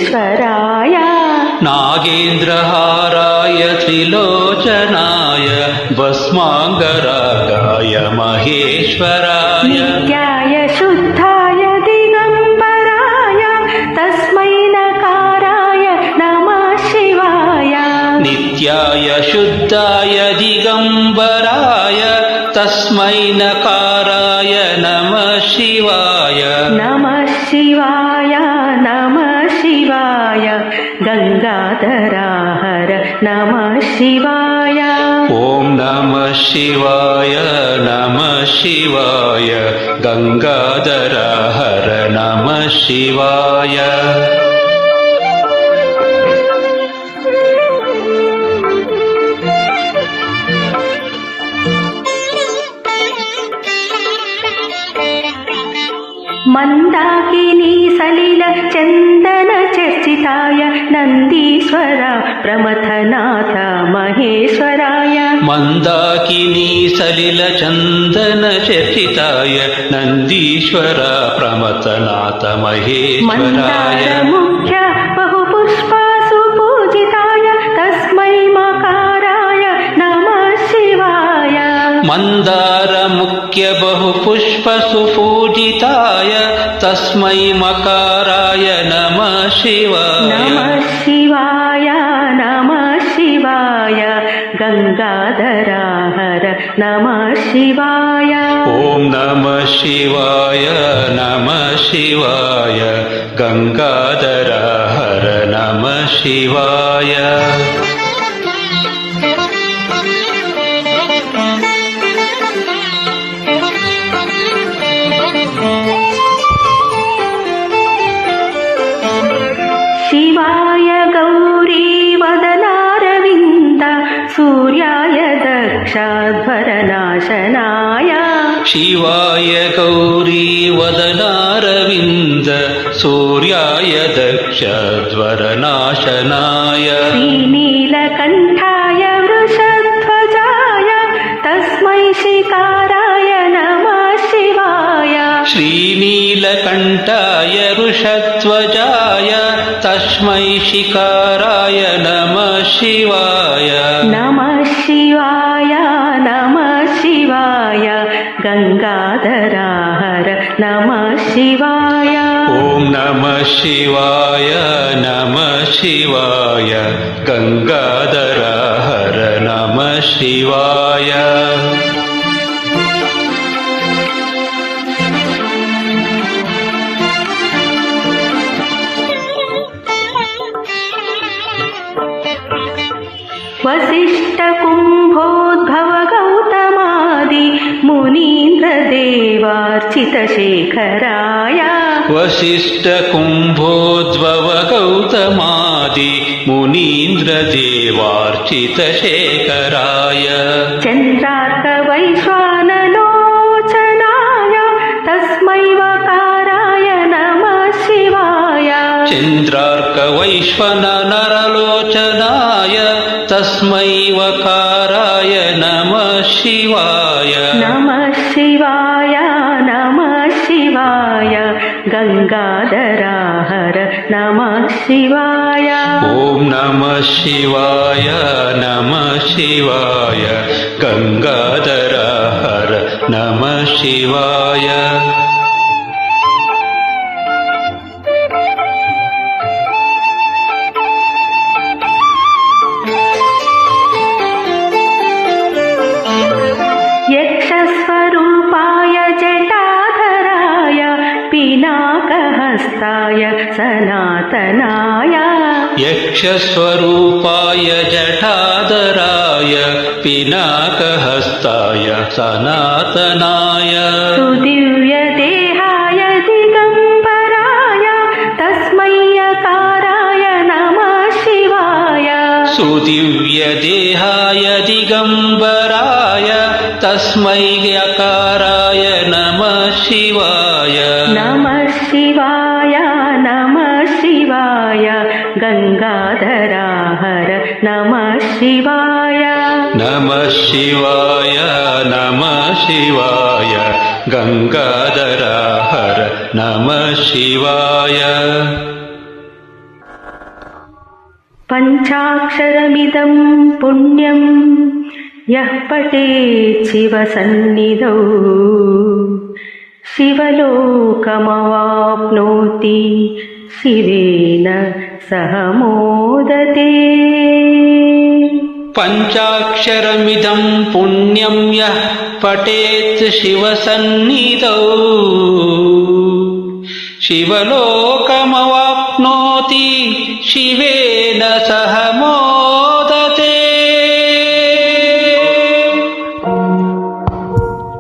महेश्वराय नागेन्द्रहाराय त्रिलोचनाय भस्माङ्गरागाय महेश्वराय नित्याय शुद्धाय दिगम्बराय तस्मै नकाराय नमः शिवाय नित्याय शुद्धाय दिगम्बराय तस्मै नकाराय नमः शिवाय नमः शिवाय नमः शिवाय गंगाधराहर नमः शिवाय ॐ नमः शिवाय नमः शिवाय गंगाधरहर नमः शिवाय मंदाकिनी सलिल चंदन चर्चिताय नंदीश्वर प्रमथनाथ महेश्वराय मंदाकिनी सलिल चंदन चर्चिताय नंदीश्वर प्रमथनाथ महेश्वराय मुख्य बहुपुष्प सुपूजिताय तस्मै मकाराय नमः शिवाय मंदार मुख्य बहुपुष्प सुपूजिताय तस्मै मकाराय नमः शिवाय नमः शिवाय नमः शिवाय गंगाधराहर नमः शिवाय ॐ नमः शिवाय नमः शिवाय गंगाधरहर नमः शिवाय शिवाय गौरी वदनारविन्द सूर्याय दक्षाध्वरनाशनाय शिवाय गौरी वदनारविन्द सूर्याय दक्षध्वरनाशनाय श्रीनीलकण्ठाय वृषध्वजाय तस्मै शिकाराय नमः शिवाय श्रीनीलकण्ठाय वृषध्वजाय तस्मै शिकाराय नमः शिवाय नमः शिवाय नमः शिवाय गंगाधराहर नमः शिवाय ॐ नमः शिवाय नमः शिवाय गंगाधरहर नमः शिवाय वसिष्ठ कुंभोद्भव गौतमादि मुनीन्द्र देवार्चित शेखराय वसिष्ठ कुंभोद्भव गौतमादि मुनीन्द्र देवार्चित शेखराय चंद्रार्क वैश्वानलोचनाय तस्मै वकाराय नमः शिवाय चंद्रार्क वैश्वानरलोचनाय तस्मै वकाराय नमः शिवाय नमः शिवाय नमः शिवाय गंगाधराहर नमः शिवाय ॐ नमः शिवाय नमः शिवाय गंगाधरहर नमः शिवाय यक्षस्वरूपाय जटाधराय पिनाकहस्ताय सनातनाय यक्षस्वरूपाय जटाधराय पिनाकहस्ताय सनातनाय सुदिव्यदेहाय दिगम्बराय तस्मै यकाराय नमः शिवाय सुदिव्यदेहाय दिगम्बराय तस्मै यकाराय नमः शिवाय नमः शिवाय नमः शिवाय गंगाधराहर नमः शिवाय नमः शिवाय नमः शिवाय गंगाधरहर नमः शिवाय पञ्चाक्षरमिदं पुण्यं यः पठेत् शिवसन्निधौ शिवलोकमवाप्नोति शिवेन सह मोदते। पञ्चाक्षरमिदं पुण्यं यः पठेत् शिवसन्निधौ शिवलोकमवाप्नोति शिवेन सह